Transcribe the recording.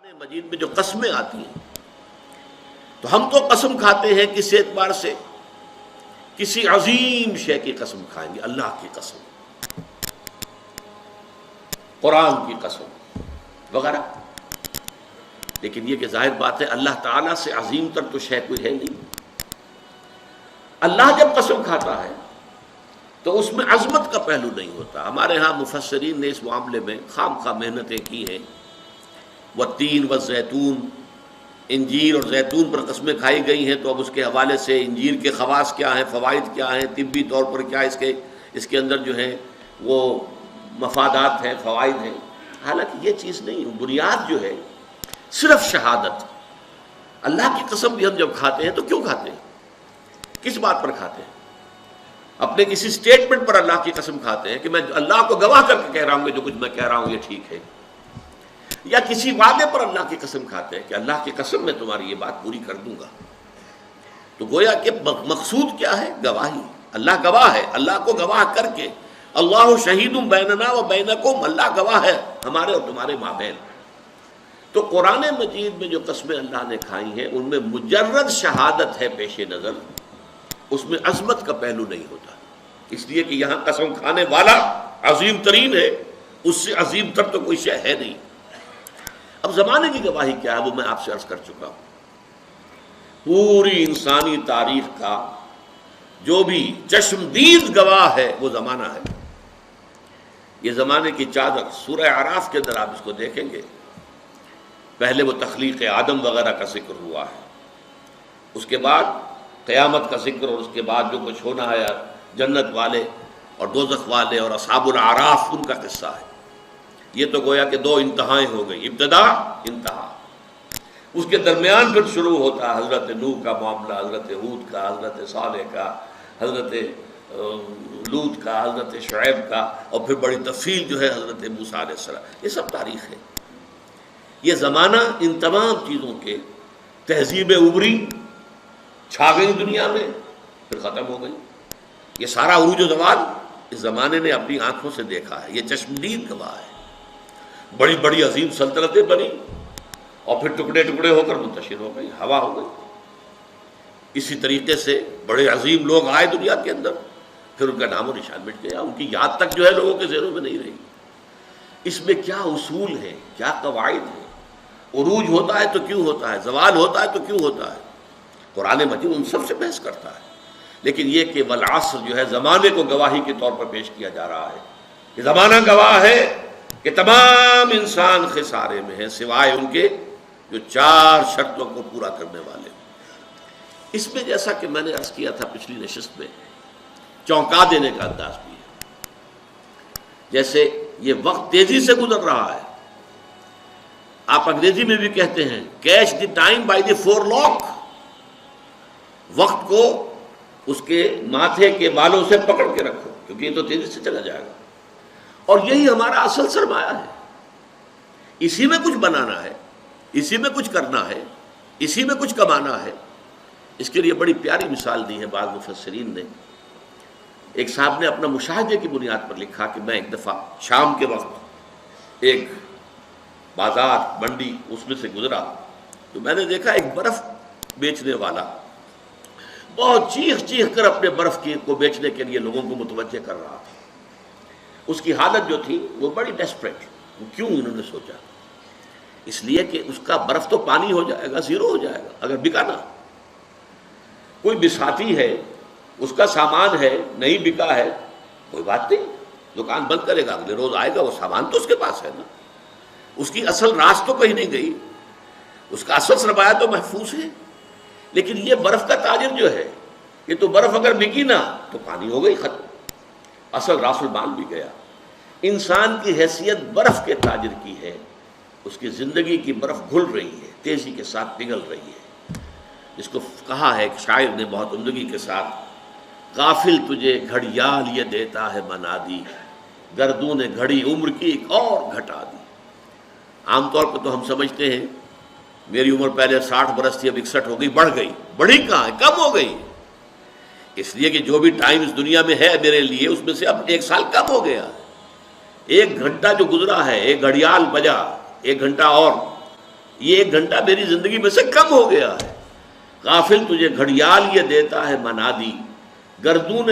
قرآن مجید میں جو قسمیں آتی ہیں تو ہم تو قسم کھاتے ہیں کس اعتبار سے؟ کسی عظیم شے کی قسم کھائیں گے، اللہ کی قسم، قرآن کی قسم وغیرہ. لیکن یہ کہ ظاہر بات ہے اللہ تعالیٰ سے عظیم تر تو شے کوئی ہے نہیں. اللہ جب قسم کھاتا ہے تو اس میں عظمت کا پہلو نہیں ہوتا. ہمارے ہاں مفسرین نے اس معاملے میں خام خواہ محنتیں کی ہیں. والتین والزیتون، انجیر اور زیتون پر قسمیں کھائی گئی ہیں، تو اب اس کے حوالے سے انجیر کے خواص کیا ہیں، فوائد کیا ہیں، طبی طور پر کیا اس کے اندر جو ہے وہ مفادات ہیں، فوائد ہیں. حالانکہ یہ چیز نہیں، بنیاد جو ہے صرف شہادت. اللہ کی قسم بھی ہم جب کھاتے ہیں تو کیوں کھاتے ہیں؟ کس بات پر کھاتے ہیں؟ اپنے کسی سٹیٹمنٹ پر اللہ کی قسم کھاتے ہیں کہ میں اللہ کو گواہ کر کے کہہ رہا ہوں کہ جو کچھ میں کہہ رہا ہوں یہ ٹھیک ہے، یا کسی وعدے پر اللہ کی قسم کھاتے ہیں کہ اللہ کی قسم میں تمہاری یہ بات پوری کر دوں گا. تو گویا کہ مقصود کیا ہے؟ گواہی. اللہ گواہ ہے، اللہ کو گواہ کر کے اللہ شہید بیننا و بینکم، اللہ گواہ ہے ہمارے اور تمہارے مابین. تو قرآن مجید میں جو قسمیں اللہ نے کھائی ہیں ان میں مجرد شہادت ہے پیش نظر، اس میں عظمت کا پہلو نہیں ہوتا. اس لیے کہ یہاں قسم کھانے والا عظیم ترین ہے، اس سے عظیم تر تو کوئی شے ہے نہیں. اب زمانے کی گواہی کیا ہے وہ میں آپ سے عرض کر چکا ہوں. پوری انسانی تاریخ کا جو بھی چشمدید گواہ ہے وہ زمانہ ہے. یہ زمانے کی چادر سورہ اعراف کے اندر آپ اس کو دیکھیں گے. پہلے وہ تخلیق آدم وغیرہ کا ذکر ہوا ہے، اس کے بعد قیامت کا ذکر، اور اس کے بعد جو کچھ ہونا ہے جنت والے اور دوزخ والے اور اصحاب الاعراف ان کا قصہ ہے. یہ تو گویا کہ دو انتہائیں ہو گئی، ابتدا انتہا. اس کے درمیان پھر شروع ہوتا ہے حضرت نوح کا معاملہ، حضرت ہود کا، حضرت صالح کا، حضرت لوط کا، حضرت شعیب کا، اور پھر بڑی تفصیل جو ہے حضرت موسیٰ علیہ السلام. یہ سب تاریخ ہے. یہ زمانہ ان تمام چیزوں کے تہذیب ابری چھا گئی دنیا میں، پھر ختم ہو گئی. یہ سارا عروج و زوال اس زمانے نے اپنی آنکھوں سے دیکھا ہے. یہ چشمدید گواہ ہے. بڑی بڑی عظیم سلطنتیں بنی اور پھر ٹکڑے ٹکڑے ہو کر منتشر ہو گئی، ہوا ہو گئی. اسی طریقے سے بڑے عظیم لوگ آئے دنیا کے اندر، پھر ان کا نام و نشان مٹ گیا، ان کی یاد تک جو ہے لوگوں کے ذہنوں میں نہیں رہی. اس میں کیا اصول ہے، کیا قواعد ہے؟ عروج ہوتا ہے تو کیوں ہوتا ہے، زوال ہوتا ہے تو کیوں ہوتا ہے؟ قرآن مجید ان سب سے بحث کرتا ہے. لیکن یہ کہ والعصر جو ہے زمانے کو گواہی کے طور پر پیش کیا جا رہا ہے کہ زمانہ گواہ ہے کہ تمام انسان خسارے میں ہیں سوائے ان کے جو 4 شرطوں کو پورا کرنے والے. اس میں جیسا کہ میں نے عرض کیا تھا پچھلی نشست میں، چونکا دینے کا انداز بھی ہے. جیسے یہ وقت تیزی سے گزر رہا ہے. آپ انگریزی میں بھی کہتے ہیں catch the time by the forelock, وقت کو اس کے ماتھے کے بالوں سے پکڑ کے رکھو کیونکہ یہ تو تیزی سے چلا جائے گا. اور یہی ہمارا اصل سرمایہ ہے. اسی میں کچھ بنانا ہے، اسی میں کچھ کرنا ہے، اسی میں کچھ کمانا ہے. اس کے لیے بڑی پیاری مثال دی ہے بعض مفسرین نے. ایک صاحب نے اپنا مشاہدے کی بنیاد پر لکھا کہ میں ایک دفعہ شام کے وقت ایک بازار منڈی اس میں سے گزرا تو میں نے دیکھا ایک برف بیچنے والا بہت چیخ چیخ کر اپنے برف کو بیچنے کے لیے لوگوں کو متوجہ کر رہا تھا. اس کی حالت جو تھی وہ بڑی ڈیسپریٹ. وہ کیوں انہوں نے سوچا؟ اس لیے کہ اس کا برف تو پانی ہو جائے گا، زیرو ہو جائے گا اگر بکا نہ. کوئی بساتی ہے، اس کا سامان ہے، نہیں بکا ہے، کوئی بات نہیں، دکان بند کرے گا، اگلے روز آئے گا، وہ سامان تو اس کے پاس ہے نا. اس کی اصل راس تو کہیں نہیں گئی، اس کا اصل سرمایہ تو محفوظ ہے. لیکن یہ برف کا تاجر جو ہے، یہ تو برف اگر بکی نہ تو پانی ہو گئی، ختم، اصل راس المال بھی گیا. انسان کی حیثیت برف کے تاجر کی ہے. اس کی زندگی کی برف گھل رہی ہے، تیزی کے ساتھ پگھل رہی ہے. جس کو کہا ہے کہ شاعر نے بہت عمدگی کے ساتھ، غافل تجھے گھڑیال یہ دیتا ہے منادی، گردوں نے گھڑی عمر کی ایک اور گھٹا دی. عام طور پہ تو ہم سمجھتے ہیں میری عمر پہلے 60 برس تھی، اب 61 ہو گئی، بڑھ گئی. بڑھی کہاں ہے، کم ہو گئی. اس لیے کہ جو بھی ٹائم اس دنیا میں ہے میرے لیے اس میں سے اب 1 سال کم ہو گیا. 1 گھنٹہ جو گزرا ہے، 1 گھڑیال بجا، 1 گھنٹہ اور یہ 1 گھنٹہ میری زندگی میں سے کم ہو گیا ہے۔ غافل تجھے گھڑیال یہ دیتا ہے منادی، گردون